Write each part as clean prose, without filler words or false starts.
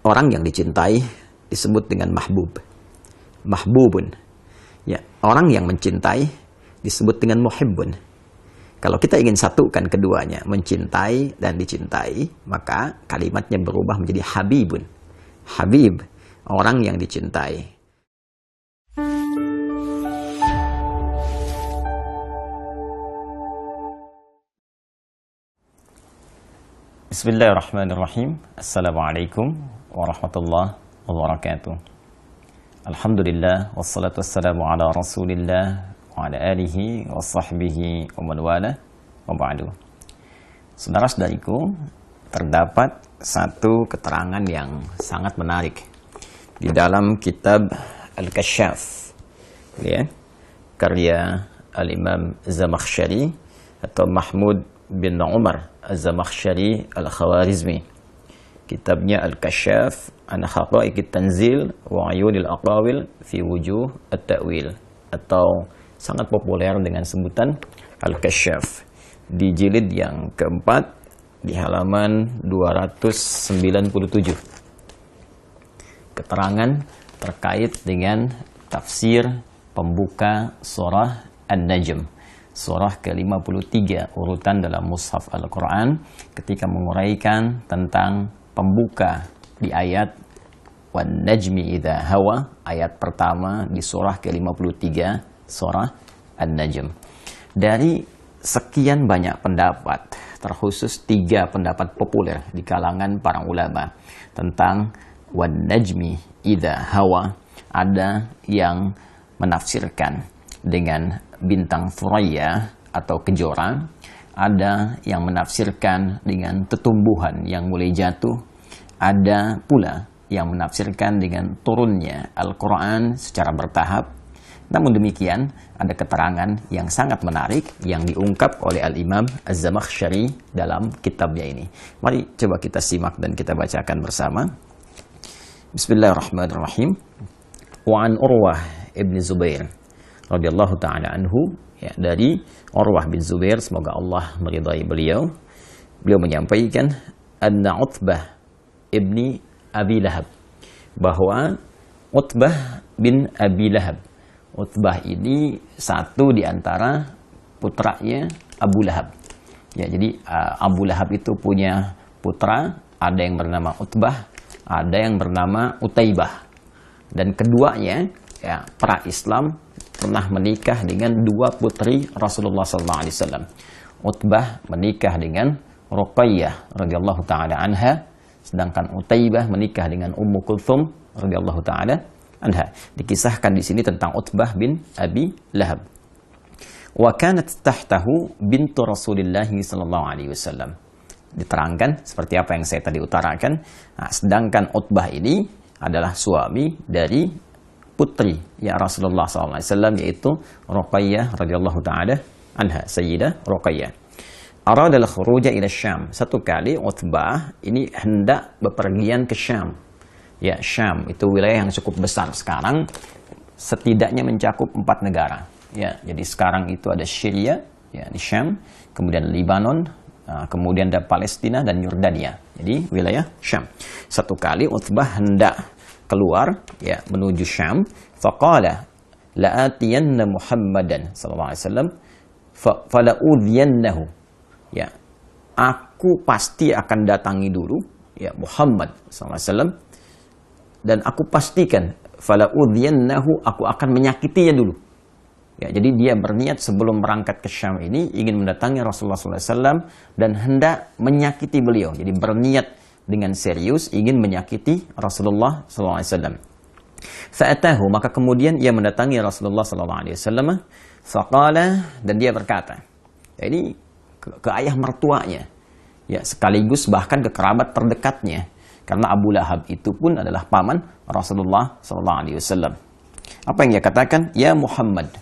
orang yang dicintai disebut dengan mahbub. Mahbubun. Ya, orang yang mencintai disebut dengan muhibbun. Kalau kita ingin satukan keduanya, mencintai dan dicintai, maka kalimatnya berubah menjadi habibun. Habib, orang yang dicintai. Bismillahirrahmanirrahim. Assalamualaikum warahmatullahi wabarakatuh. Alhamdulillah, wassalatu wassalamu ala rasulillah wa ala alihi wa sahbihi wa man wala wa ba'du. Saudara-saudariku, terdapat satu keterangan yang sangat menarik di dalam kitab Al-Kasyaf, ya, karya Al-Imam Zamakhsyari atau Mahmud bin Umar Az-Zamakhsyari Al-Khawarizmi. Kitabnya Al-Kasyaf an Haqa'iqit Tanzil wa Ayunil Aqawil fi Wujuh At-Ta'wil, atau sangat populer dengan sebutan Al-Kasyaf, di jilid yang keempat di halaman 297. Keterangan terkait dengan tafsir pembuka surah An-Najm, surah ke-53 urutan dalam mushaf Al-Quran, ketika menguraikan tentang pembuka di ayat Wan Najmi Idza Hawa, ayat pertama di surah ke-53 surah An-Najm. Dari sekian banyak pendapat, terkhusus 3 pendapat populer di kalangan para ulama tentang Wan Najmi Idza Hawa, ada yang menafsirkan dengan bintang Thuraya atau kejora, ada yang menafsirkan dengan tetumbuhan yang mulai jatuh, ada pula yang menafsirkan dengan turunnya Al-Quran secara bertahap. Namun demikian, ada keterangan yang sangat menarik yang diungkap oleh Al-Imam Az-Zamakhsyari dalam kitabnya ini. Mari coba kita simak dan kita bacakan bersama. Bismillahirrahmanirrahim. Wa an Urwah ibn Zubair radhiyallahu ta'ala anhu, ya, dari Urwah bin Zubair, semoga Allah meridai beliau. Beliau menyampaikan anna Utbah ibni Abi Lahab, bahwa Utbah bin Abi Lahab, Utbah ini satu di antara putranya Abu Lahab. Ya, jadi Abu Lahab itu punya putra, ada yang bernama Utbah, ada yang bernama Utaibah. Dan keduanya, ya, pra-Islam, pernah menikah dengan 2 putri Rasulullah SAW. Utbah menikah dengan Ruqayyah radhiyallahu ta'ala anha, sedangkan Utaibah menikah dengan Ummu Kulthum radhiyallahu ta'ala anha. Dikisahkan di sini tentang Utbah bin Abi Lahab. Wa kanat tahtahu bintu Rasulillah sallallahu alaihi wasallam. Diterangkan seperti apa yang saya tadi utarakan. Nah, sedangkan Utbah ini adalah suami dari putri ya Rasulullah SAW, yaitu Ruqayyah radhiyallahu ta'ala anha, Sayyidah Ruqayyah. Aradal khuruja ila Syam. Satu kali Utbah ini hendak bepergian ke Syam. Ya, Syam itu wilayah yang cukup besar sekarang, setidaknya mencakup 4 negara. Ya, jadi sekarang itu ada Syria, ya, di Syam, kemudian Lebanon, kemudian ada Palestina dan Yordania. Jadi wilayah Syam. Satu kali Utbah hendak keluar, ya, menuju Syam. Faqala la'atiyanna Muhammadan sallallahu alaihi wasallam fala'udhiyannahu. Ya, aku pasti akan datangi dulu, ya, Muhammad sallallahu alaihi wasallam, dan aku pastikan fala'udhiyannahu, aku akan menyakitinya dulu. Ya, jadi dia berniat sebelum berangkat ke Syam ini ingin mendatangi Rasulullah sallallahu alaihi wasallam dan hendak menyakiti beliau. Jadi berniat dengan serius ingin menyakiti Rasulullah SAW. Fa'atahu, maka kemudian ia mendatangi Rasulullah SAW. Faqala, dan dia berkata, ini ke ayah mertuanya, ya, sekaligus bahkan ke kerabat terdekatnya, karena Abu Lahab itu pun adalah paman Rasulullah SAW. Apa yang dia katakan? Ya Muhammad.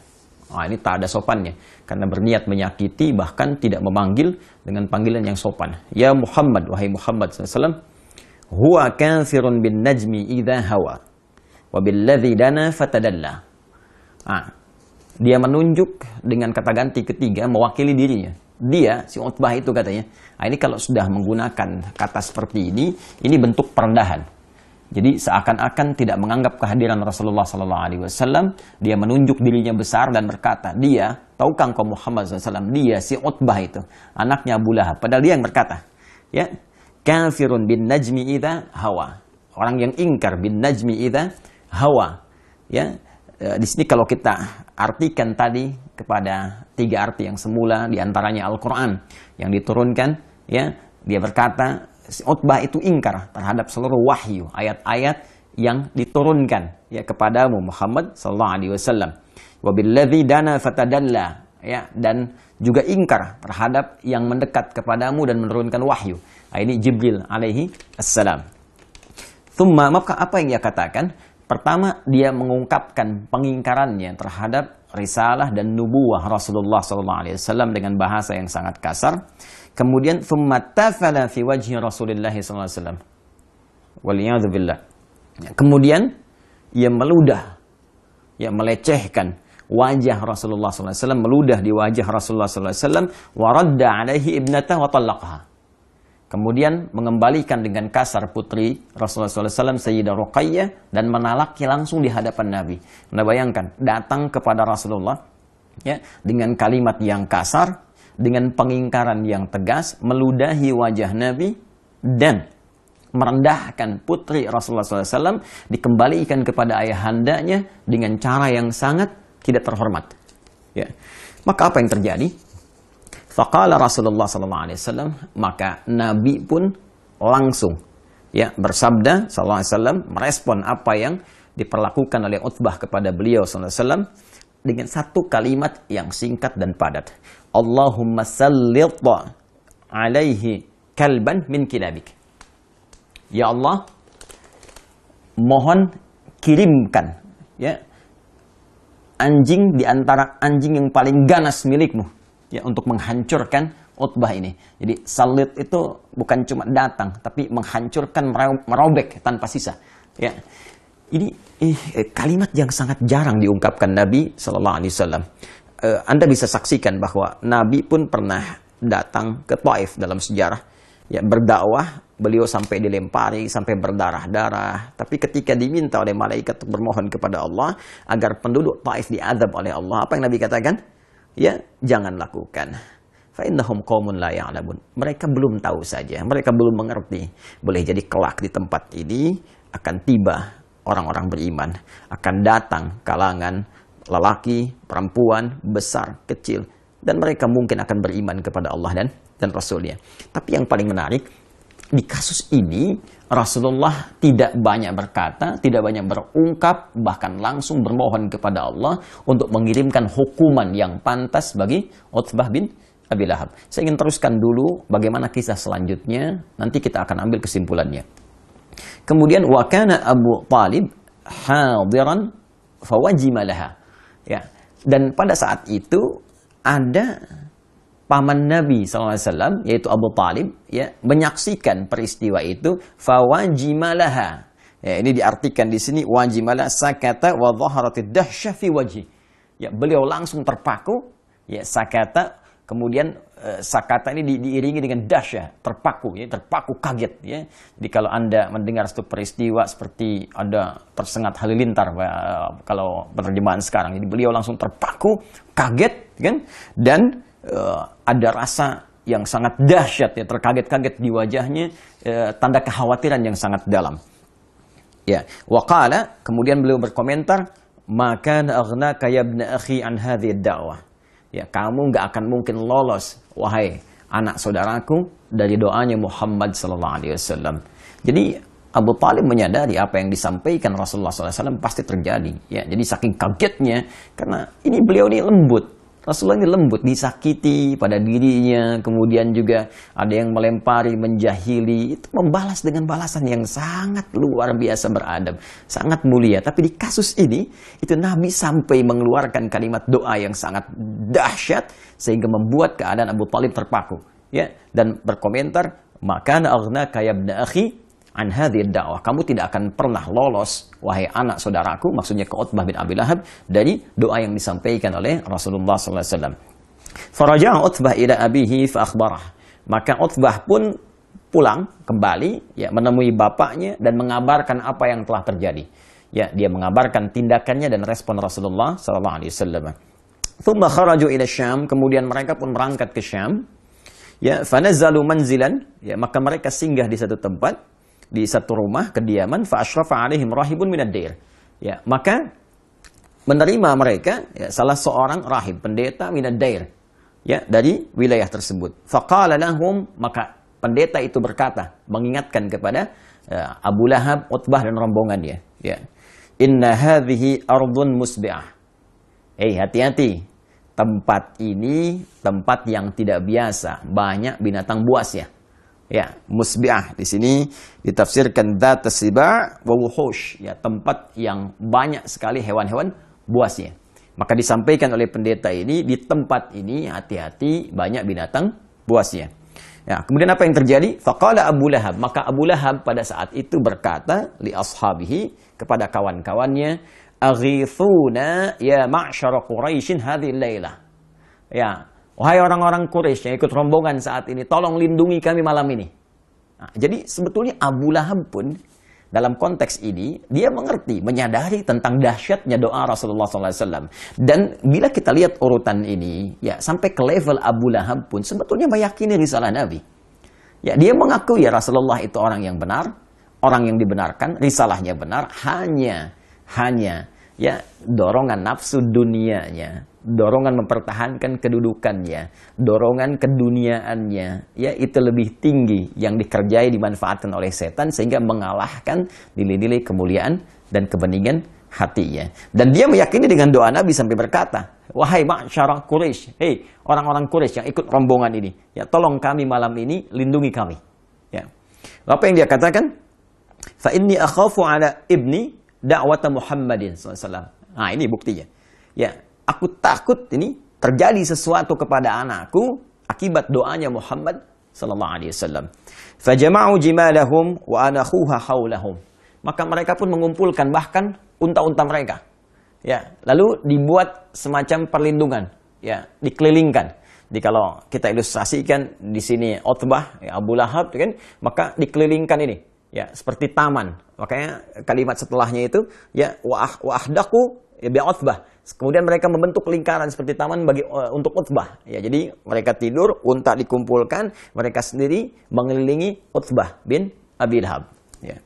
Nah, ini tak ada sopannya, karena berniat menyakiti, bahkan tidak memanggil dengan panggilan yang sopan. Ya Muhammad, wahai Muhammad SAW, huwa kafirun bin najmi idza hawa, wa billadzi dana fatadalla. Dia menunjuk dengan kata ganti ketiga, mewakili dirinya. Dia, si Utbah itu katanya, ini kalau sudah menggunakan kata seperti ini bentuk perendahan. Jadi seakan-akan tidak menganggap kehadiran Rasulullah SAW. Dia menunjuk dirinya besar dan berkata, dia, tahukah engkau Muhammad SAW, dia si Utbah itu, anaknya Abu Lahab. Padahal dia yang berkata, ya, kafirun bin najmi idza hawa. Orang yang ingkar bin najmi idza hawa. Ya, di sini kalau kita artikan tadi kepada 3 arti yang semula, diantaranya Al-Quran yang diturunkan, ya, dia berkata, Utbah itu ingkar terhadap seluruh wahyu, ayat-ayat yang diturunkan ya kepadamu Muhammad sallallahu alaihi wasallam. Wabilladzi dana fatadalla, ya, dan juga ingkar terhadap yang mendekat kepadamu dan menurunkan wahyu. Nah, ini Jibril alaihi assalam. Thumma, maka apa yang dia katakan? Pertama, dia mengungkapkan pengingkarannya terhadap risalah dan nubuwah Rasulullah sallallahu alaihi wasallam dengan bahasa yang sangat kasar. Kemudian thumma tafala fi wajhi Rasulillah sallallahu alaihi wasallam. Waliyadzu billah. Kemudian ia meludah, ya, melecehkan wajah Rasulullah sallallahu alaihi wasallam, meludah di wajah Rasulullah sallallahu alaihi wasallam, wa radda alaihi ibnatahu wa talaqaha. Kemudian mengembalikan dengan kasar putri Rasulullah sallallahu alaihi wasallam Sayyidah Ruqayyah dan menalaknya langsung di hadapan Nabi. Anda bayangkan, datang kepada Rasulullah, ya, dengan kalimat yang kasar, dengan pengingkaran yang tegas, meludahi wajah Nabi dan merendahkan putri Rasulullah SAW, dikembalikan kepada ayahandanya dengan cara yang sangat tidak terhormat. Ya. Maka apa yang terjadi? Faqala Rasulullah SAW, maka Nabi pun langsung, ya, bersabda SAW, merespon apa yang diperlakukan oleh Utbah kepada beliau SAW dengan satu kalimat yang singkat dan padat. Allahumma sallit alaihi kalban min kilabik. Ya Allah, mohon kirimkan, ya, anjing di antara anjing yang paling ganas milikmu, ya, untuk menghancurkan Utbah ini. Jadi salit itu bukan cuma datang, tapi menghancurkan, merobek tanpa sisa. Ya. Ini kalimat yang sangat jarang diungkapkan Nabi Sallallahu Alaihi Wasallam. Anda bisa saksikan bahwa Nabi pun pernah datang ke Taif dalam sejarah, ya, berdakwah, beliau sampai dilempari, sampai berdarah-darah. Tapi ketika diminta oleh malaikat untuk bermohon kepada Allah agar penduduk Taif diazab oleh Allah, apa yang Nabi katakan? Ya, jangan lakukan. Fa innahum qaumun la ya'lamun. Mereka belum tahu saja, mereka belum mengerti. Boleh jadi kelak di tempat ini akan tiba orang-orang beriman, akan datang kalangan lelaki, perempuan, besar, kecil, dan mereka mungkin akan beriman kepada Allah dan Rasulnya. Tapi yang paling menarik, di kasus ini Rasulullah tidak banyak berkata, tidak banyak berungkap, bahkan langsung bermohon kepada Allah untuk mengirimkan hukuman yang pantas bagi Utbah bin Abi Lahab. Saya ingin teruskan dulu bagaimana kisah selanjutnya, nanti kita akan ambil kesimpulannya. Kemudian wa kana Abu Talib hadiran fawajima laha. Ya, dan pada saat itu ada paman Nabi SAW, yaitu Abu Talib, ya, menyaksikan peristiwa itu, fawajimalaha. Ya, ini diartikan di sini wajimalah sakata wa dhaharatid dahsyah fi wajhi. Ya, beliau langsung terpaku, ya, sakata, kemudian sakata ini diiringi dengan dahsyah, terpaku, ya, terpaku kaget, ya. Jadi kalau Anda mendengar satu peristiwa seperti ada tersengat halilintar, kalau penerjemahan sekarang, jadi beliau langsung terpaku, kaget, kan? Dan ada rasa yang sangat dahsyat, ya, terkaget-kaget di wajahnya, tanda kekhawatiran yang sangat dalam. Ya, waqala, kemudian beliau berkomentar, maka aghnaka ya ibn akhi an hadhihi ad-da'wah. Ya, kamu nggak akan mungkin lolos, wahai anak saudaraku, dari doanya Muhammad sallallahu alaihi wasallam. Jadi Abu Talib menyadari apa yang disampaikan Rasulullah SAW pasti terjadi. Ya, jadi saking kagetnya, karena ini beliau ini lembut. Rasulullah ini lembut, disakiti pada dirinya, kemudian juga ada yang melempari, menjahili, itu membalas dengan balasan yang sangat luar biasa beradab, sangat mulia. Tapi di kasus ini, itu Nabi sampai mengeluarkan kalimat doa yang sangat dahsyat, sehingga membuat keadaan Abu Talib terpaku. Ya, dan berkomentar, maka aghnaka ya ibn akhi an hadhihi ad-da'wah. Kamu tidak akan pernah lolos, wahai anak saudaraku, maksudnya ke Utbah bin Abi Lahab, dari doa yang disampaikan oleh Rasulullah sallallahu alaihi wasallam. Faraja'a Utbah ila abihi fa akhbarah. Maka Utbah pun pulang kembali, ya, menemui bapaknya dan mengabarkan apa yang telah terjadi. Ya, dia mengabarkan tindakannya dan respon Rasulullah sallallahu alaihi wasallam. Thumma kharaju ila Syam, kemudian mereka pun berangkat ke Syam. Ya, fanazalu manzilan, ya, maka mereka singgah di satu tempat, di satu rumah kediaman, fa asyrafa alaihim rahibun minad dair. Ya, maka menerima mereka, ya, salah seorang rahib, pendeta minad dair, ya, dari wilayah tersebut. Faqala lahum, maka pendeta itu berkata, mengingatkan kepada Abu Lahab, Utbah dan rombongannya, ya. Inna hadhihi ardun musbi'ah. Hati-hati. Tempat ini tempat yang tidak biasa, banyak binatang buas, ya. Ya, musbi'ah di sini ditafsirkan dzat siba' wa wuhush, ya, tempat yang banyak sekali hewan-hewan buasnya. Maka disampaikan oleh pendeta ini, di tempat ini hati-hati, banyak binatang buasnya. Ya, kemudian apa yang terjadi? Faqala Abu Lahab, maka Abu Lahab pada saat itu berkata li ashabihi, kepada kawan-kawannya, aghithuna ya ma'syara Quraisyin hadhil lailah. Ya, wahai orang-orang Quraisy yang ikut rombongan saat ini, tolong lindungi kami malam ini. Nah, jadi sebetulnya Abu Lahab pun dalam konteks ini, dia mengerti, menyadari tentang dahsyatnya doa Rasulullah SAW. Dan bila kita lihat urutan ini, ya, sampai ke level Abu Lahab pun sebetulnya meyakini risalah Nabi. Ya, dia mengakui ya Rasulullah itu orang yang benar, orang yang dibenarkan, risalahnya benar, hanya ya dorongan nafsu dunianya, dorongan mempertahankan kedudukannya, dorongan keduniaannya, ya, itu lebih tinggi yang dikerjai, dimanfaatkan oleh setan sehingga mengalahkan nilai-nilai kemuliaan dan kebeningan hatinya. Dan dia meyakini dengan doa Nabi sampai berkata, wahai ma'syara Quraisy, hei orang-orang Quraisy yang ikut rombongan ini, ya, tolong kami malam ini, lindungi kami. Ya. Apa yang dia katakan? Fa inni akhafu ala ibni da'wata Muhammadin SAW. Nah, ini buktinya. Ya, aku takut ini terjadi sesuatu kepada anakku akibat doanya Muhammad sallallahu alaihi wasallam. Fajama'u jimalahum wa anakhuha haulahum. Maka mereka pun mengumpulkan bahkan unta-unta mereka. Ya, lalu dibuat semacam perlindungan, ya, dikelilingkan. Jadi kalau kita ilustrasikan di sini Utbah, ya, Abu Lahab, kan, maka dikelilingkan ini. Ya, seperti taman. Makanya kalimat setelahnya itu, ya, wa ahdaku ya bi Utbah. Kemudian mereka membentuk lingkaran seperti taman untuk Utbah. Ya, jadi mereka tidur, unta dikumpulkan, mereka sendiri mengelilingi Utbah bin Abi Lahab. Ya.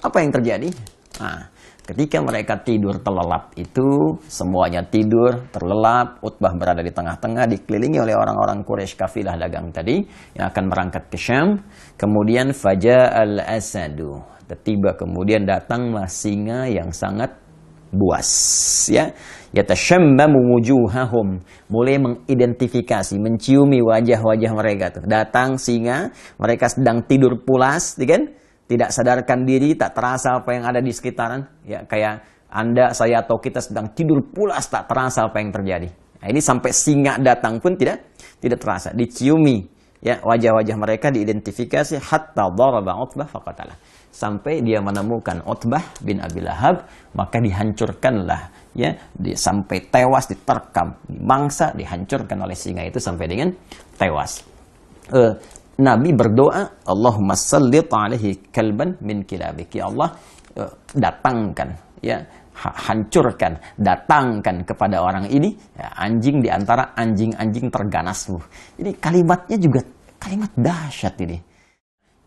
Apa yang terjadi? Nah, ketika mereka tidur terlelap itu, semuanya tidur terlelap, Utbah berada di tengah-tengah, dikelilingi oleh orang-orang Quraisy kafilah dagang tadi yang akan berangkat ke Syam. Kemudian faja'al asadu, tiba kemudian datanglah singa yang sangat buas, ya. Yatashammamu wujuhahum, mulai mengidentifikasi, menciumi wajah-wajah mereka tuh. Datang singa, mereka sedang tidur pulas, kan? Tidak sadarkan diri, tak terasa apa yang ada di sekitaran. Ya, kayak Anda, saya, atau kita sedang tidur pulas, tak terasa apa yang terjadi. Nah, ini sampai singa datang pun tidak terasa. Diciumi, ya, wajah-wajah mereka, diidentifikasi. Hatta daraba Utbah faqatalah. Sampai dia menemukan Utbah bin Abi Lahab, maka dihancurkanlah, ya, sampai tewas, diterkam, dimangsa, dihancurkan oleh singa itu sampai dengan tewas. Nabi berdoa, Allahumma sallit alaihi kalban min kilabik. Ya Allah, datangkan, ya, hancurkan, datangkan kepada orang ini, ya, anjing di antara anjing-anjing terganasmu. Ini kalimatnya juga kalimat dahsyat ini.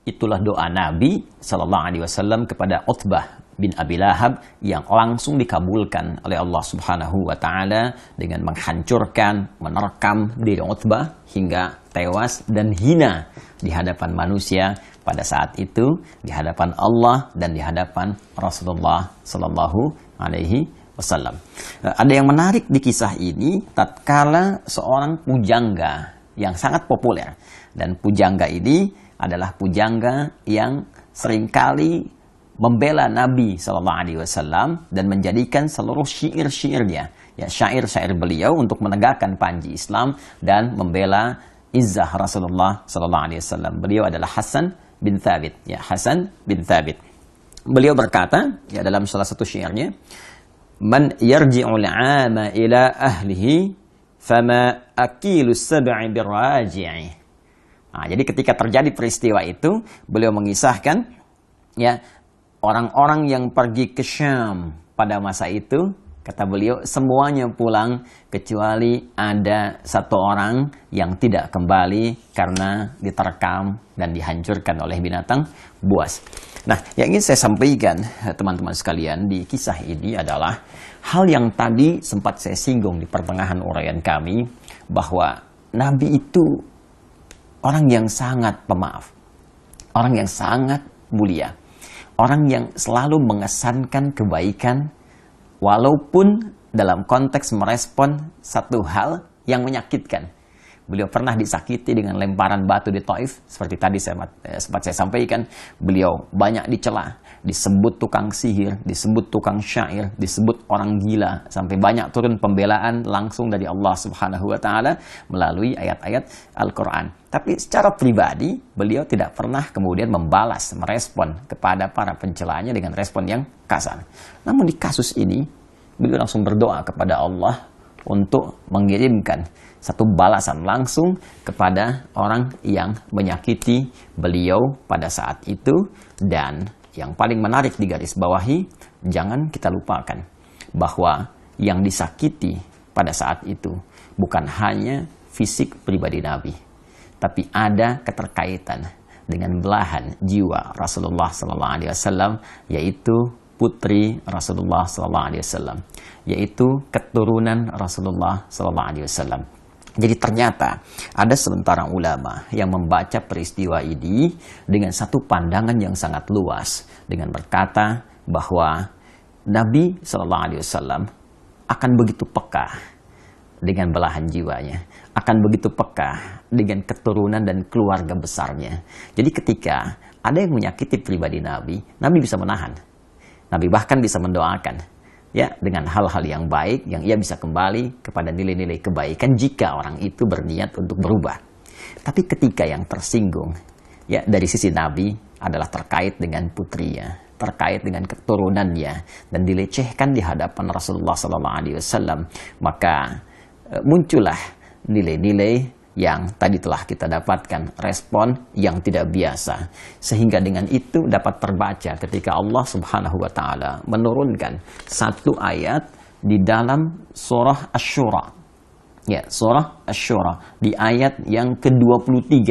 Itulah doa Nabi sallallahu alaihi wasallam kepada Utbah bin Abi Lahab yang langsung dikabulkan oleh Allah Subhanahu wa taala dengan menghancurkan, menerkam diri Utbah hingga tewas dan hina di hadapan manusia pada saat itu, di hadapan Allah dan di hadapan Rasulullah sallallahu alaihi wasallam. Ada yang menarik di kisah ini, tatkala seorang pujangga yang sangat populer, dan pujangga ini adalah pujangga yang seringkali membela Nabi SAW dan menjadikan seluruh syair-syairnya, ya, syair-syair beliau untuk menegakkan panji Islam dan membela izzah Rasulullah SAW. Beliau adalah Hasan bin Thabit, ya, Hasan bin Thabit. Beliau berkata, ya, dalam salah satu syairnya, man yarji'ul 'ama ila ahlihi fama akilu sab'i birraji'i. Nah, jadi ketika terjadi peristiwa itu, beliau mengisahkan ya, orang-orang yang pergi ke Syam pada masa itu, kata beliau, semuanya pulang kecuali ada satu orang yang tidak kembali karena diterkam dan dihancurkan oleh binatang buas. Nah, yang ingin saya sampaikan teman-teman sekalian di kisah ini adalah hal yang tadi sempat saya singgung di pertengahan uraian kami, bahwa Nabi itu orang yang sangat pemaaf, orang yang sangat mulia, orang yang selalu mengesankan kebaikan walaupun dalam konteks merespon satu hal yang menyakitkan. Beliau pernah disakiti dengan lemparan batu di Taif, seperti tadi sempat saya sampaikan. Beliau banyak dicela, disebut tukang sihir, disebut tukang syair, disebut orang gila, sampai banyak turun pembelaan langsung dari Allah Subhanahu wa taala melalui ayat-ayat Al-Qur'an. Tapi secara pribadi, beliau tidak pernah kemudian membalas, merespon kepada para pencelanya dengan respon yang kasar. Namun di kasus ini, beliau langsung berdoa kepada Allah untuk mengirimkan satu balasan langsung kepada orang yang menyakiti beliau pada saat itu. Dan yang paling menarik digarisbawahi, jangan kita lupakan bahwa yang disakiti pada saat itu bukan hanya fisik pribadi Nabi, tapi ada keterkaitan dengan belahan jiwa Rasulullah SAW, yaitu putri Rasulullah SAW, yaitu keturunan Rasulullah SAW. Jadi ternyata ada sementara ulama yang membaca peristiwa ini dengan satu pandangan yang sangat luas, dengan berkata bahwa Nabi SAW akan begitu peka dengan belahan jiwanya, akan begitu peka dengan keturunan dan keluarga besarnya. Jadi ketika ada yang menyakiti pribadi Nabi, Nabi bisa menahan. Nabi bahkan bisa mendoakan, ya, dengan hal-hal yang baik, yang ia bisa kembali kepada nilai-nilai kebaikan jika orang itu berniat untuk berubah. Tapi ketika yang tersinggung, ya, dari sisi Nabi adalah terkait dengan putrinya, terkait dengan keturunannya, dan dilecehkan di hadapan Rasulullah SAW, maka muncullah nilai-nilai yang tadi telah kita dapatkan, respon yang tidak biasa. Sehingga dengan itu dapat terbaca ketika Allah Subhanahu wa taala menurunkan satu ayat di dalam surah Asy-Syura. Ya, surah Asy-Syura di ayat yang ke-23.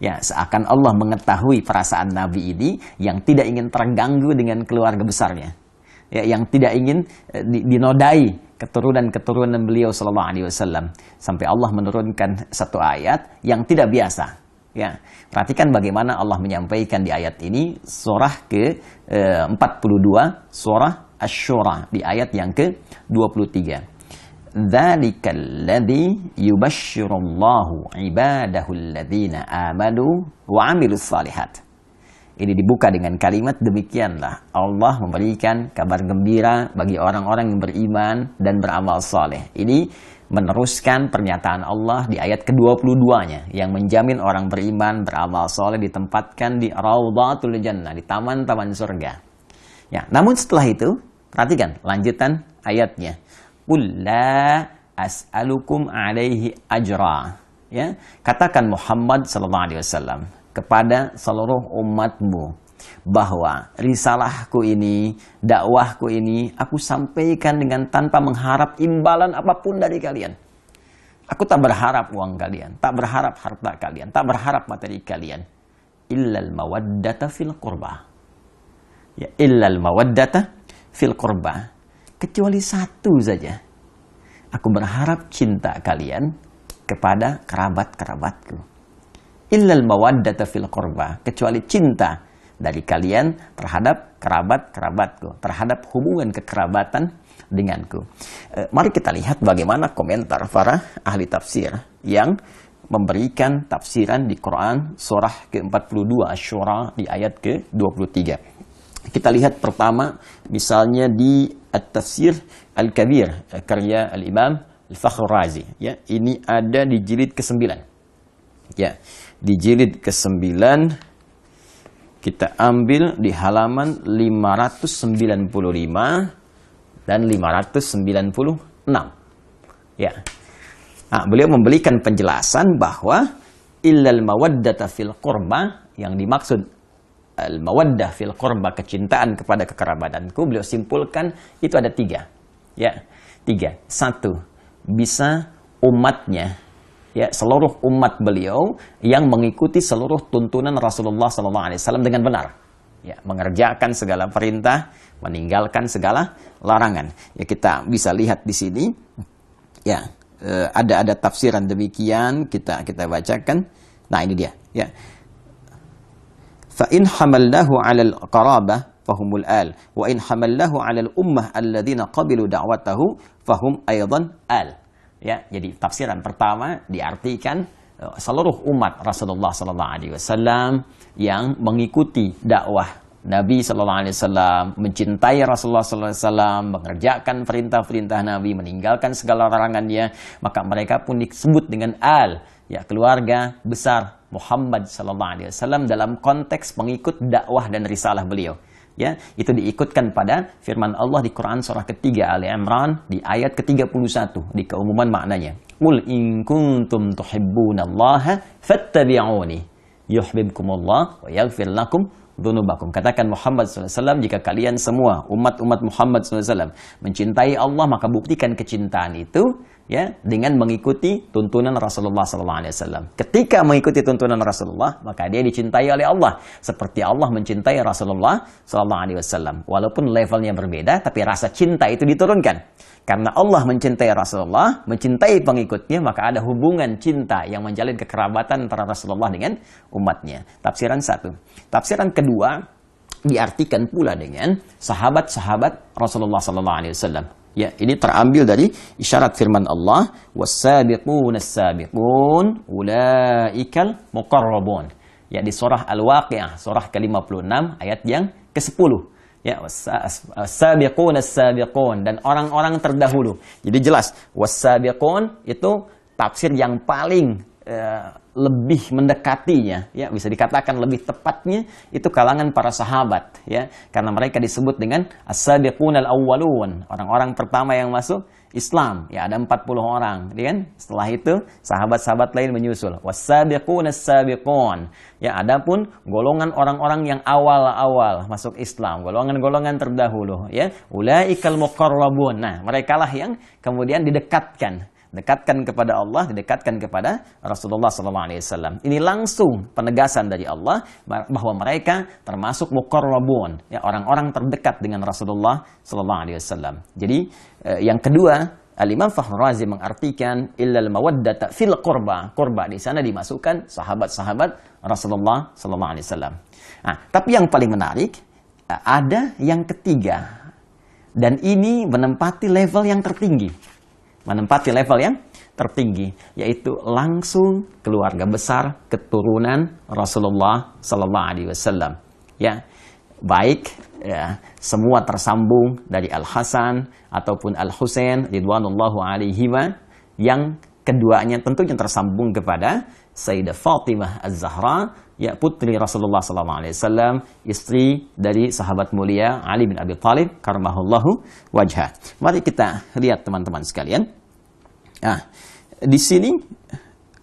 Ya, seakan Allah mengetahui perasaan Nabi ini yang tidak ingin terganggu dengan keluarga besarnya. Ya, yang tidak ingin dinodai keturunan beliau sallallahu alaihi wasallam, sampai Allah menurunkan satu ayat yang tidak biasa. Ya, perhatikan bagaimana Allah menyampaikan di ayat ini, surah ke-42, surah Asy-Syura di ayat yang ke-23. Dzalikal ladzi yubashshirullahu ibadahu alladzina amanu wa 'amilus shalihat. Ini dibuka dengan kalimat, demikianlah Allah memberikan kabar gembira bagi orang-orang yang beriman dan beramal soleh. Ini meneruskan pernyataan Allah di ayat ke-22-nya yang menjamin orang beriman, beramal soleh ditempatkan di Raudhatul Jannah, di taman-taman surga. Ya, namun setelah itu, perhatikan lanjutan ayatnya. Qul la as'alukum alaihi ajra. Ya, katakan Muhammad sallallahu alaihi wasallam kepada seluruh umatmu bahwa risalahku ini, dakwahku ini, aku sampaikan dengan tanpa mengharap imbalan apapun dari kalian. Aku tak berharap uang kalian, tak berharap harta kalian, tak berharap materi kalian. Illal mawaddata fil qurba. Ya, illal mawaddata fil qurba. Kecuali satu saja. Aku berharap cinta kalian kepada kerabat-kerabatku. Illal mawaddata fil qurba, kecuali cinta dari kalian terhadap kerabat-kerabatku, terhadap hubungan kekerabatan denganku. Mari kita lihat bagaimana komentar para ahli tafsir yang memberikan tafsiran di Quran surah ke-42 Asy-Syura di ayat ke-23. Kita lihat pertama misalnya di At-Tafsir Al-Kabir karya Al-Imam Al-Fakhrur Razi, ya. Ini ada di jilid ke-9. Ya, di jilid ke-9 kita ambil di halaman 595 dan 596. Ya. Nah, beliau memberikan penjelasan bahwa illal mawaddata fil qurba, yang dimaksud al-mawaddah fil qurba, kecintaan kepada kekerabatanku, beliau simpulkan itu ada tiga. Ya, tiga. Satu, bisa umatnya, ya, seluruh umat beliau yang mengikuti seluruh tuntunan Rasulullah SAW dengan benar. Ya, mengerjakan segala perintah, meninggalkan segala larangan. Ya, kita bisa lihat di sini. Ya, ada tafsiran demikian, kita bacakan. Nah, ini dia, ya. Fa in hamalnahu 'alal qarabah fahumul al, wa in hamalnahu 'alal ummah alladziina qabilu da'watahu fahum aidan al. Ya, jadi tafsiran pertama diartikan seluruh umat Rasulullah sallallahu alaihi wasallam yang mengikuti dakwah Nabi sallallahu alaihi wasallam, mencintai Rasulullah sallallahu alaihi wasallam, mengerjakan perintah-perintah Nabi, meninggalkan segala larangannya, maka mereka pun disebut dengan al, ya, keluarga besar Muhammad sallallahu alaihi wasallam dalam konteks pengikut dakwah dan risalah beliau. Ya, itu diikutkan pada firman Allah di Quran surah ketiga Ali Imran di ayat ke-31 di keumuman maknanya. Qul in kuntum tuhibbunallaha fattabi'uni yuhibbukumullah wa yaghfir lakum dzunubakum. Katakan Muhammad SAW, jika kalian semua umat-umat Muhammad SAW mencintai Allah, maka buktikan kecintaan itu, ya, dengan mengikuti tuntunan Rasulullah SAW. Ketika mengikuti tuntunan Rasulullah, maka dia dicintai oleh Allah seperti Allah mencintai Rasulullah SAW. Walaupun levelnya berbeda, tapi rasa cinta itu diturunkan. Karena Allah mencintai Rasulullah, mencintai pengikutnya, maka ada hubungan cinta yang menjalin kekerabatan antara Rasulullah dengan umatnya. Tafsiran satu. Tafsiran kedua diartikan pula dengan sahabat-sahabat Rasulullah SAW. Ya, ini terambil dari isyarat firman Allah, was-sabiqun as-sabiqun ulaikal muqarrabun. Ya, di surah Al-Waqiah, surah ke-56 ayat yang ke-10. Ya, was-sabiqun as-sabiqun, dan orang-orang terdahulu. Jadi jelas, was-sabiqun itu tafsir yang paling lebih mendekatinya, ya, bisa dikatakan lebih tepatnya itu kalangan para sahabat, ya, karena mereka disebut dengan as-sabiqun al-awwalun, orang-orang pertama yang masuk Islam, ya, ada 40 orang, ya kan? Setelah itu sahabat-sahabat lain menyusul, was-sabiqun as-sabiqun, ya, adapun golongan orang-orang yang awal-awal masuk Islam, golongan-golongan terdahulu, ya, ulaikal muqarrabun. Nah, merekalah yang kemudian didekatkan kepada Allah, didekatkan kepada Rasulullah SAW. Ini langsung penegasan dari Allah bahwa mereka termasuk muqarrabun, ya, orang-orang terdekat dengan Rasulullah SAW. Jadi yang kedua, Al-Imam Fakhrul Razi mengartikan illal mawaddata fil qurba. Qurba di sana dimasukkan sahabat-sahabat Rasulullah SAW. Nah, tapi yang paling menarik ada yang ketiga, dan ini menempati level yang tertinggi. Yaitu langsung keluarga besar keturunan Rasulullah sallallahu alaihi wasallam. Ya, baik, ya, semua tersambung dari Al-Hasan ataupun Al-Husain ridwanullahu alaihima, yang keduanya tentunya tersambung kepada Sayyidah Fatimah Az-Zahra, ya, putri Rasulullah sallallahu alaihi wasallam, istri dari sahabat mulia Ali bin Abi Thalib karamahullahu wajhah. Mari kita lihat teman-teman sekalian. Nah, di sini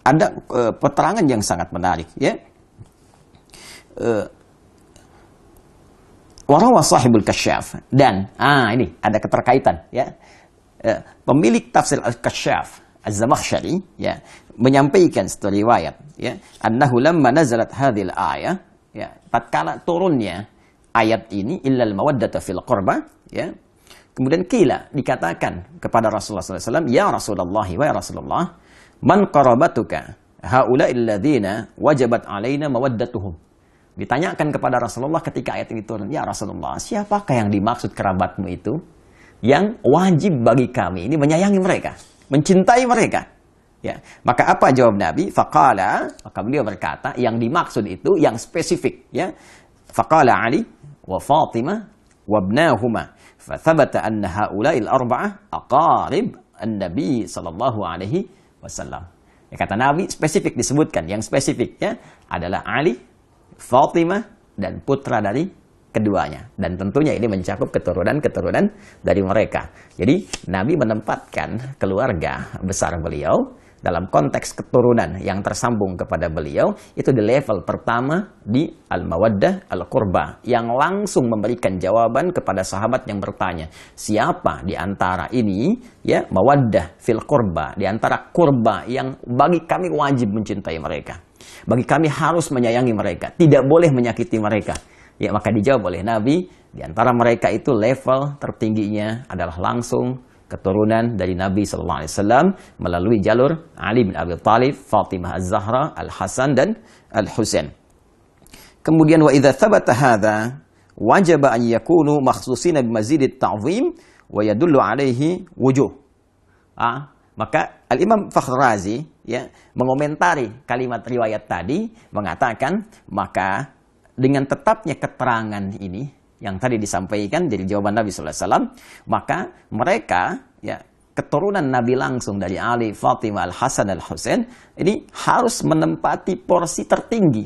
ada peterangan yang sangat menarik, ya. Warawa sahibul kasyaf, dan ini ada keterkaitan, ya. Pemilik tafsir al-Kasyaf Az-Zamakhsyari, ya, menyampaikan satu riwayat, ya, annahu lamma nazalat hadhil ayah, ya, tatkala turunnya ayat ini illal mawaddata fil qurba, ya, kemudian dikatakan kepada Rasulullah SAW, ya Rasulullah, wa ya Rasulullah, man qarabatuka haula'il ladzina wajabat alaina mawaddatuhum. Ditanyakan kepada Rasulullah ketika ayat ini turun, ya Rasulullah, siapakah yang dimaksud kerabatmu itu yang wajib bagi kami ini menyayangi mereka, mencintai mereka? Ya, maka apa jawab Nabi? Faqala, maka beliau berkata, yang dimaksud itu yang spesifik, ya. Faqala Ali wa Fatimah wa ibnahuma. Fathabata anna haula'il arba'ah aqarib an-nabi sallallahu alaihi wasallam. Ya, kata Nabi spesifik disebutkan, yang spesifik, ya, adalah Ali, Fatimah, dan putra dari keduanya. Dan tentunya ini mencakup keturunan-keturunan dari mereka. Jadi Nabi menempatkan keluarga besar beliau dalam konteks keturunan yang tersambung kepada beliau, itu di level pertama di al-mawaddah al-qurba, yang langsung memberikan jawaban kepada sahabat yang bertanya, siapa di antara ini ya mawaddah fil qurba, di antara kurba yang bagi kami wajib mencintai mereka, bagi kami harus menyayangi mereka, tidak boleh menyakiti mereka. Ya, maka dijawab oleh Nabi, di antara mereka itu level tertingginya adalah langsung keturunan dari Nabi sallallahu alaihi wasallam melalui jalur Ali bin Abi Thalib, Fatimah Az-Zahra, Al-Hasan dan Al-Husain. Kemudian wa idza thabata hadza wajaba an yakunu makhsusina bimazidit ta'zim wa yadullu alaihi wujuh. Maka Al-Imam Fakhr Razi ya mengomentari kalimat riwayat tadi mengatakan, maka dengan tetapnya keterangan ini yang tadi disampaikan dari jawaban Nabi sallallahu alaihi wasallam, maka mereka ya keturunan Nabi langsung dari Ali, Fatimah, Al-Hasan, Al-Husain ini harus menempati porsi tertinggi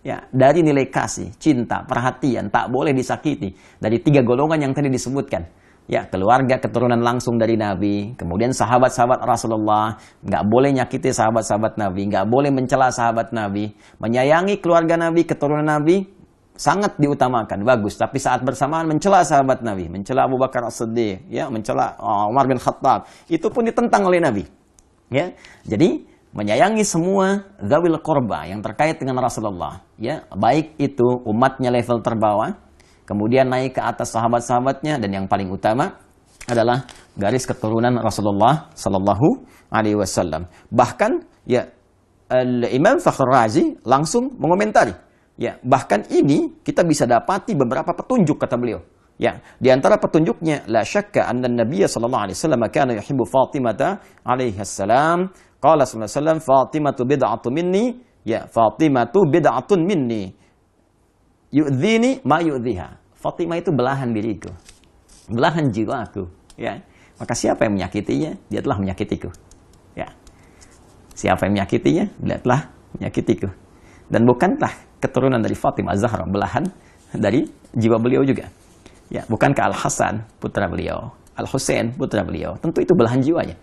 ya dari nilai kasih, cinta, perhatian, tak boleh disakiti dari 3 golongan yang tadi disebutkan. Ya, keluarga keturunan langsung dari Nabi, kemudian sahabat-sahabat Rasulullah, nggak boleh nyakiti sahabat-sahabat Nabi, nggak boleh mencela sahabat Nabi, menyayangi keluarga Nabi, keturunan Nabi, sangat diutamakan, bagus. Tapi saat bersamaan mencela sahabat Nabi, mencela Abu Bakar As-Siddiq, ya, mencela Umar bin Khattab, itu pun ditentang oleh Nabi. Ya, jadi menyayangi semua dzawil qurba yang terkait dengan Rasulullah, ya, baik itu umatnya level terbawah, kemudian naik ke atas sahabat-sahabatnya, dan yang paling utama adalah garis keturunan Rasulullah sallallahu alaihi wasallam. Bahkan ya Imam Fakhr Razi langsung mengomentari, ya, bahkan ini kita bisa dapati beberapa petunjuk kata beliau. Ya, di antara petunjuknya la syakka anna an-nabiy sallallahu alaihi wasallam kana yuhibbu Fatimah alaihi salam. Qala sallallahu alaihi wasallam, Fatimatu bid'atun minni, ya, Fatimatu bid'atun minni. Yu'dhini ma yu'dhiha. Fatimah itu belahan diriku, belahan jiwaku, ya. Maka siapa yang menyakitinya, dia telah menyakitiku. Ya. Siapa yang menyakitinya, dia telah menyakitiku. Dan bukanlah keturunan dari Fatimah Az-Zahra belahan dari jiwa beliau juga. Ya, bukankah Al-Hasan putra beliau, Al-Husain putra beliau, tentu itu belahan jiwanya.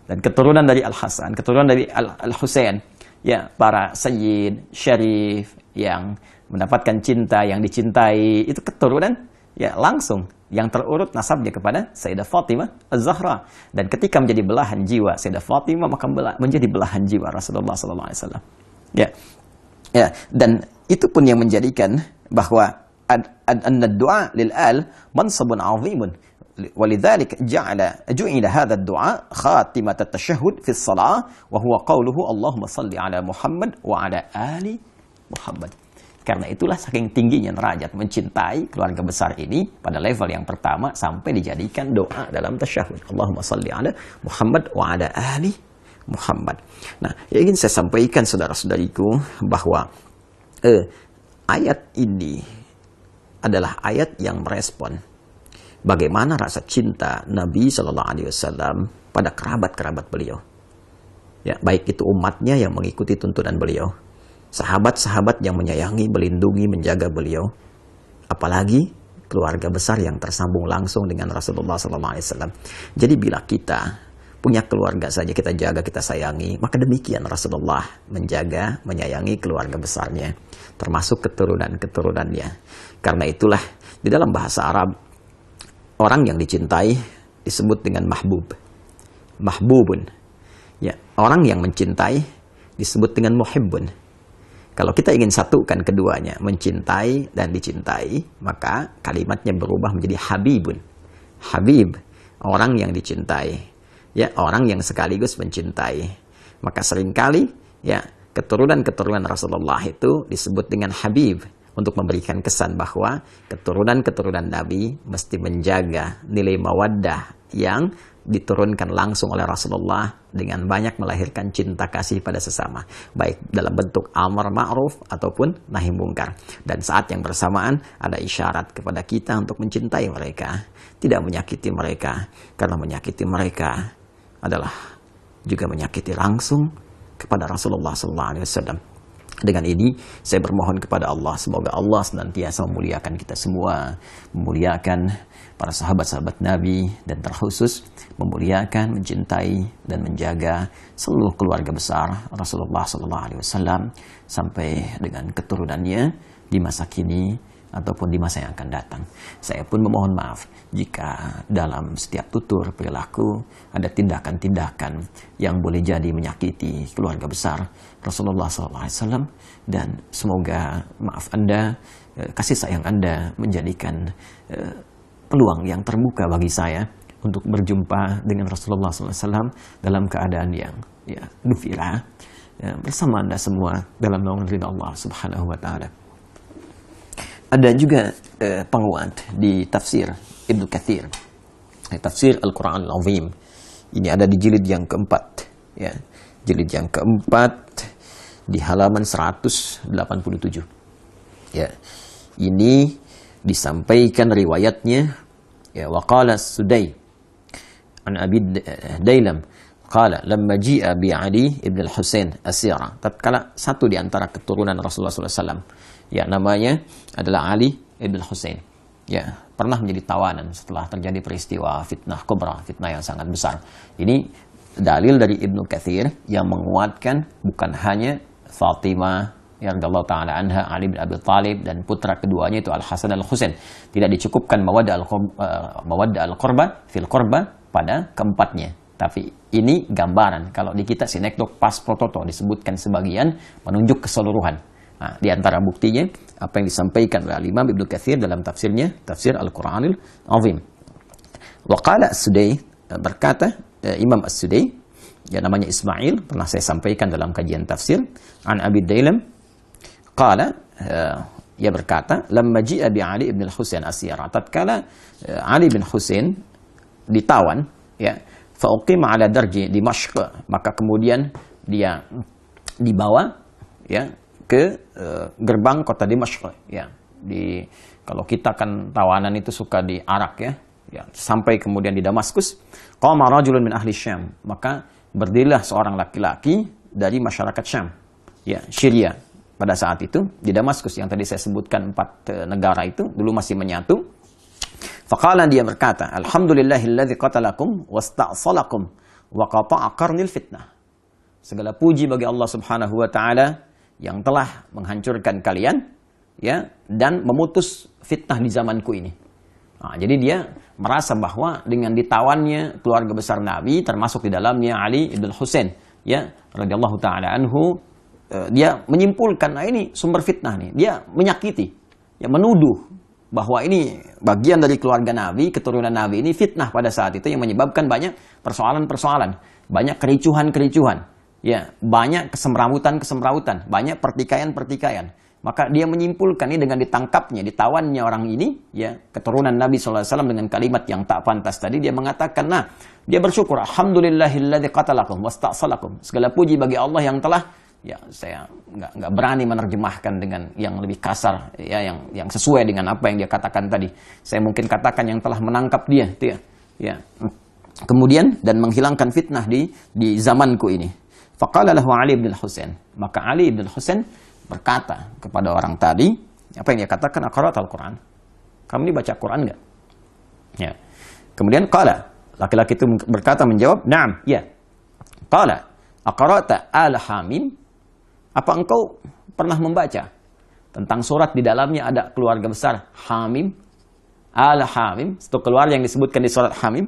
Dan keturunan dari Al-Hasan, keturunan dari Al-Husain, ya, para sayyid, syarif yang mendapatkan cinta, yang dicintai, itu keturunan ya langsung yang terurut nasabnya kepada Sayyidah Fatimah Az-Zahra. Dan ketika menjadi belahan jiwa Sayyidah Fatimah, maka menjadi belahan jiwa Rasulullah sallallahu alaihi wasallam. Ya. Ya, dan itu pun yang menjadikan bahwa ad-du'a lil al mansabun 'azimun. Walidzalik ju'ila hadha ad-du'a khatimat at-tashahhud fi as-salah wa huwa qawluhu Allahumma shalli ala Muhammad wa ala ali Muhammad. Karena itulah saking tingginya derajat mencintai keluarga besar ini pada level yang pertama sampai dijadikan doa dalam tasyahud. Allahumma shalli ala Muhammad wa ala ali Muhammad. Nah, yang ingin saya sampaikan saudara-saudariku bahwa ayat ini adalah ayat yang merespon bagaimana rasa cinta Nabi Shallallahu Alaihi Wasallam pada kerabat-kerabat beliau. Ya, baik itu umatnya yang mengikuti tuntunan beliau, sahabat-sahabat yang menyayangi, melindungi, menjaga beliau, apalagi keluarga besar yang tersambung langsung dengan Rasulullah Shallallahu Alaihi Wasallam. Jadi bila kita punya keluarga saja kita jaga, kita sayangi, maka demikian Rasulullah menjaga, menyayangi keluarga besarnya, termasuk keturunan-keturunannya. Karena itulah di dalam bahasa Arab, orang yang dicintai disebut dengan mahbub. Mahbubun. Ya, orang yang mencintai disebut dengan muhibbun. Kalau kita ingin satukan keduanya, mencintai dan dicintai, maka kalimatnya berubah menjadi habibun. Habib, orang yang dicintai. Ya, orang yang sekaligus mencintai. Maka seringkali ya keturunan-keturunan Rasulullah itu disebut dengan habib untuk memberikan kesan bahwa keturunan-keturunan Nabi mesti menjaga nilai mawaddah yang diturunkan langsung oleh Rasulullah dengan banyak melahirkan cinta kasih pada sesama, baik dalam bentuk amar ma'ruf ataupun nahi mungkar. Dan saat yang bersamaan ada isyarat kepada kita untuk mencintai mereka, tidak menyakiti mereka, karena menyakiti mereka adalah juga menyakiti langsung kepada Rasulullah SAW. Dengan ini saya bermohon kepada Allah, semoga Allah senantiasa memuliakan kita semua, memuliakan para sahabat-sahabat Nabi, dan terkhusus memuliakan, mencintai, dan menjaga seluruh keluarga besar Rasulullah SAW sampai dengan keturunannya di masa kini ataupun di masa yang akan datang. Saya pun memohon maaf jika dalam setiap tutur perilaku ada tindakan-tindakan yang boleh jadi menyakiti keluarga besar Rasulullah SAW, dan semoga maaf Anda, kasih sayang Anda menjadikan peluang yang terbuka bagi saya untuk berjumpa dengan Rasulullah SAW dalam keadaan yang gembira bersama Anda semua dalam naungan ridha Allah Subhanahu wa Ta'ala. Ada juga penguat di tafsir Ibnu Katsir, tafsir Al-Quran Al-Azim. Ini ada di jilid yang keempat, ya, jilid yang keempat di halaman 187. Ya, ini disampaikan riwayatnya, ya, waqala Sudai an Abi Dailam qala lamma ji'a bi Ali ibn al-Husain asira. Tatkala satu di antara keturunan Rasulullah SAW, ya, namanya adalah Ali ibn al-Husain, ya, pernah menjadi tawanan setelah terjadi peristiwa fitnah kubra, fitnah yang sangat besar. Ini dalil dari Ibnu Katsir yang menguatkan bukan hanya Fatimah radhiyallahu taala anha, Ali bin Abi Thalib, dan putra keduanya itu Al-Hasan dan Al-Husain. Tidak dicukupkan mawaddah al-qurba fil qurba pada keempatnya. Tapi ini gambaran. Kalau di kita sinekdok pas prototo disebutkan sebagian, menunjuk keseluruhan. Nah, di antara buktinya apa yang disampaikan oleh Imam Ibnu Katsir dalam tafsirnya, tafsir Al-Quranil Azim. Wa qala As-Sudai, berkata Imam As-Sudai, ya, namanya Ismail, pernah saya sampaikan dalam kajian tafsir, an Abi Dailam qala, ia berkata lamma ji'a bi Ali ibn al-Husain asyara. Tatkala Ali bin Husain ditawan, ya, fa uqima ala darji Dimashq, maka kemudian dia dibawa, ya, ke gerbang kota Dimashq, ya. Kalau kita kan tawanan itu suka di Arak, ya, sampai kemudian di Damaskus. Qama rajulun min ahli Syam, maka berdirilah seorang laki-laki dari masyarakat Syam, ya, Syria. Pada saat itu di Damaskus yang tadi saya sebutkan 4 negara itu dulu masih menyatu. Faqala, dia berkata, alhamdulillahilladzi qatalakum wasta'salakum wa qata'a qarnil fitnah. Segala puji bagi Allah Subhanahu wa taala yang telah menghancurkan kalian, ya, dan memutus fitnah di zamanku ini. Nah, jadi dia merasa bahwa dengan ditawannya keluarga besar Nabi, termasuk di dalamnya Ali ibn Husain, ya, radhiyallahu taala anhu, dia menyimpulkan, nah ini sumber fitnah nih. Dia menyakiti, ya, menuduh bahwa ini bagian dari keluarga Nabi, keturunan Nabi ini fitnah pada saat itu yang menyebabkan banyak persoalan-persoalan, banyak kericuhan-kericuhan, ya, banyak kesemrawutan-kesemrawutan, banyak pertikaian-pertikaian. Maka dia menyimpulkan ini dengan ditangkapnya, ditawannya orang ini, ya, keturunan Nabi SAW dengan kalimat yang tak pantas tadi. Dia mengatakan, nah, dia bersyukur, alhamdulillahilladzi qatalakum wasta'salakum. Segala puji bagi Allah yang telah, ya, saya nggak berani menerjemahkan dengan yang lebih kasar, ya, yang sesuai dengan apa yang dia katakan tadi. Saya mungkin katakan yang telah menangkap dia, itu ya, ya. Kemudian dan menghilangkan fitnah di zamanku ini. Faqala lahu Ali bin Husain, maka Ali bin Husain berkata kepada orang tadi, apa yang dia katakan, aqra'ta al-Quran? Kamu ini baca Quran enggak? Ya. Kemudian qala, laki-laki itu berkata, menjawab, na'am, ya. Qala, aqra'ta al-Hamim? Apa engkau pernah membaca tentang surat di dalamnya ada keluarga besar Hamim? Al-Hamim, itu keluarga yang disebutkan di surat Hamim.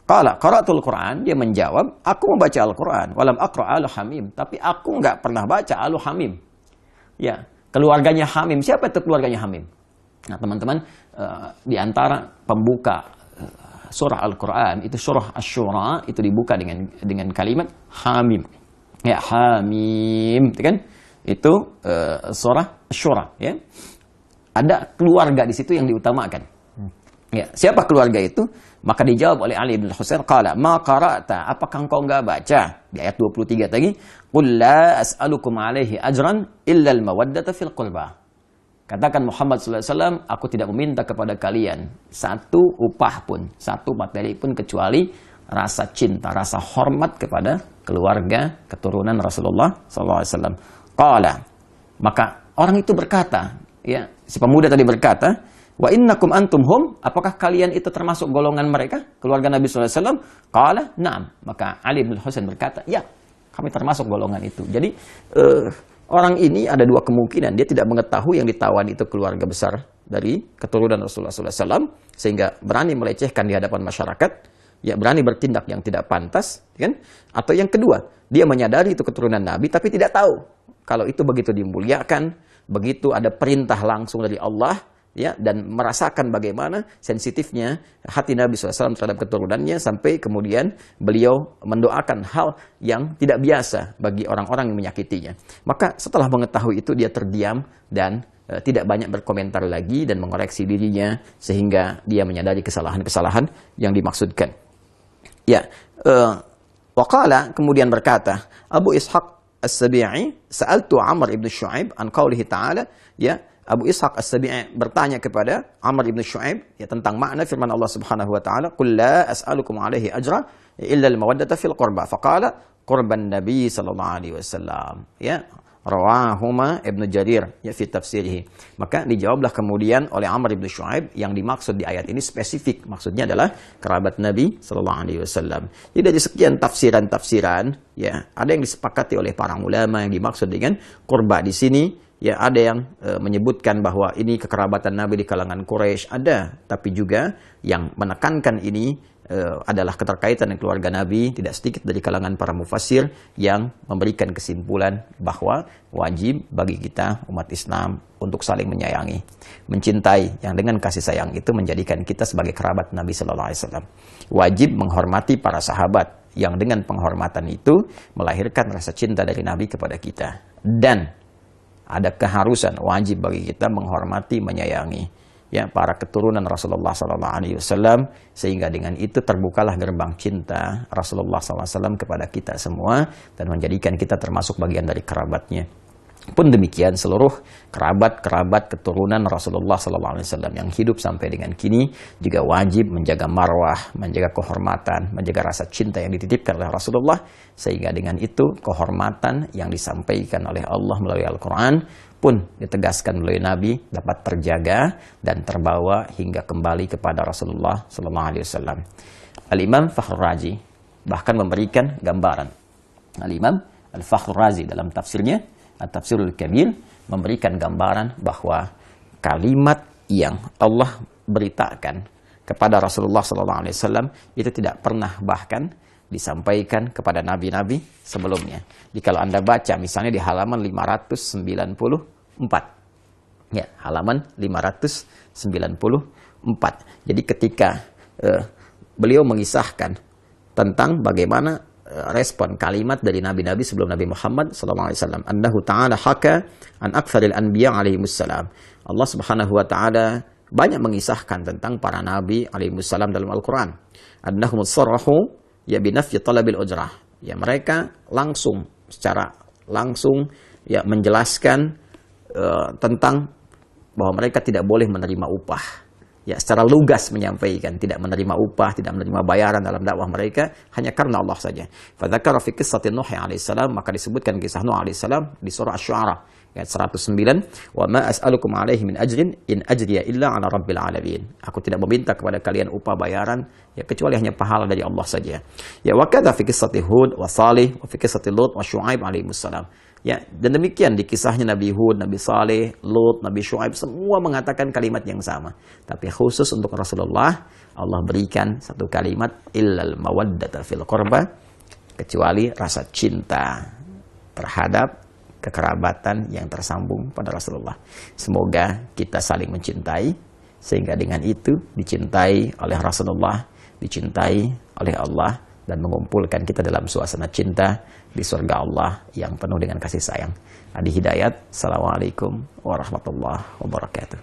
Qala qara'tul Quran, dia menjawab, aku membaca Al-Quran, walam aqra' al-Hamim, tapi aku enggak pernah baca al-Hamim. Ya, keluarganya Hamim. Siapa itu keluarganya Hamim? Nah, teman-teman, di antara pembuka surah Al-Quran itu surah Asy-Syura itu dibuka dengan kalimat Hamim. Ya, Hamim, itu kan? Itu surah Asy-Syura, ya. Ada keluarga di situ yang diutamakan. Ya, siapa keluarga itu? Maka dijawab oleh Ali bin Husain, qala ma qara'ta, apakah engkau enggak baca di ayat 23 tadi, qul la as'alukum alaihi ajran illa al-mawaddata fil qurba. Katakan Muhammad sallallahu alaihi wasallam, aku tidak meminta kepada kalian satu upah pun, satu materi pun kecuali rasa cinta, rasa hormat kepada keluarga keturunan Rasulullah sallallahu alaihi wasallam. Qala, Maka orang itu berkata, ya, si pemuda tadi berkata, wa innakum antum hum, apakah kalian itu termasuk golongan mereka, keluarga Nabi SAW? Qala na'am. Maka Ali bin Husain berkata, ya, kami termasuk golongan itu. Jadi orang ini ada dua kemungkinan, dia tidak mengetahui yang ditawan itu keluarga besar dari keturunan Rasulullah SAW, sehingga berani melecehkan di hadapan masyarakat, ya, berani bertindak yang tidak pantas, kan? Atau yang kedua, dia menyadari itu keturunan Nabi tapi tidak tahu kalau itu begitu dimuliakan, begitu ada perintah langsung dari Allah, ya, dan merasakan bagaimana sensitifnya hati Nabi SAW terhadap keturunannya, sampai kemudian beliau mendoakan hal yang tidak biasa bagi orang-orang yang menyakitinya. Maka setelah mengetahui itu, dia terdiam dan tidak banyak berkomentar lagi dan mengoreksi dirinya, sehingga dia menyadari kesalahan-kesalahan yang dimaksudkan. Ya, waqala, kemudian berkata Abu Ishaq As-Sabi'i, sa'altu Amr ibn Shu'aib an qawlihi ta'ala, ya, Abu Ishaq As-Sabi'i bertanya kepada Amr ibn Shu'aib, ya, tentang makna firman Allah Subhanahu wa taala, "Qul la as'alukum 'alaihi ajra illa al-mawaddata fil qurba." Faqala qurban Nabi sallallahu alaihi wasallam. Ya, rawahuma Ibnu Jarir, ya, fi tafsirih. Maka dijawablah kemudian oleh Amr ibn Shu'aib, yang dimaksud di ayat ini spesifik, maksudnya adalah kerabat Nabi sallallahu alaihi wasallam. Jadi dari sekian tafsiran-tafsiran, ya, ada yang disepakati oleh para ulama yang dimaksud dengan kurba di sini. Ya, ada yang menyebutkan bahwa ini kekerabatan Nabi di kalangan Quraisy, ada, tapi juga yang menekankan ini adalah keterkaitan dengan keluarga Nabi. Tidak sedikit dari kalangan para mufassir yang memberikan kesimpulan bahwa wajib bagi kita umat Islam untuk saling menyayangi, mencintai, yang dengan kasih sayang itu menjadikan kita sebagai kerabat Nabi Sallallahu Alaihi Wasallam. Wajib menghormati para sahabat, yang dengan penghormatan itu melahirkan rasa cinta dari Nabi kepada kita. Dan ada keharusan, wajib bagi kita menghormati, menyayangi, ya, para keturunan Rasulullah SAW, sehingga dengan itu terbukalah gerbang cinta Rasulullah SAW kepada kita semua, dan menjadikan kita termasuk bagian dari kerabatnya. Pun demikian seluruh kerabat-kerabat keturunan Rasulullah SAW yang hidup sampai dengan kini juga wajib menjaga marwah, menjaga kehormatan, menjaga rasa cinta yang dititipkan oleh Rasulullah, sehingga dengan itu kehormatan yang disampaikan oleh Allah melalui Al-Quran pun ditegaskan melalui Nabi dapat terjaga dan terbawa hingga kembali kepada Rasulullah SAW. Al-Imam Fakhrul Razi bahkan memberikan gambaran. Al-Imam Al-Fakhrul Razi dalam tafsirnya At-Tafsirul Kabir memberikan gambaran bahwa kalimat yang Allah beritakan kepada Rasulullah SAW itu tidak pernah bahkan disampaikan kepada nabi-nabi sebelumnya. Jadi kalau Anda baca misalnya di halaman 594, ya, halaman 594. Jadi ketika beliau mengisahkan tentang bagaimana respon kalimat dari nabi-nabi sebelum Nabi Muhammad SAW, annahu ta'ala haka an aktsaril anbiya alaihimussalam. Allah Subhanahu wa taala banyak mengisahkan tentang para nabi alaihimussalam dalam Al-Qur'an. Annahum sarahu ya binafyi talabil ujrah. Ya, mereka secara langsung ya menjelaskan tentang bahwa mereka tidak boleh menerima upah. Ya, secara lugas menyampaikan tidak menerima upah, tidak menerima bayaran dalam dakwah mereka hanya karena Allah saja. Fadzakara fi qissati Nuh alaihissalam, maka disebutkan kisah Nuh alaihissalam di surah Asy-Syu'ara ayat 109, wa ma as'alukum alaihi min ajrin in ajriya illa ala rabbil alamin. Aku tidak meminta kepada kalian upah bayaran ya kecuali hanya pahala dari Allah saja. Ya, wa kadza fi qissati Hud wa Salih wa fi qissati Lut wa Syu'aib alaihissalam. Ya, dan demikian di kisahnya Nabi Hud, Nabi Saleh, Lut, Nabi Syu'aib, semua mengatakan kalimat yang sama. Tapi khusus untuk Rasulullah, Allah berikan satu kalimat, illal mawaddata fil qurba, kecuali rasa cinta terhadap kekerabatan yang tersambung pada Rasulullah. Semoga kita saling mencintai, sehingga dengan itu dicintai oleh Rasulullah, dicintai oleh Allah, dan mengumpulkan kita dalam suasana cinta di surga Allah yang penuh dengan kasih sayang. Adi Hidayat, Assalamualaikum warahmatullahi wabarakatuh.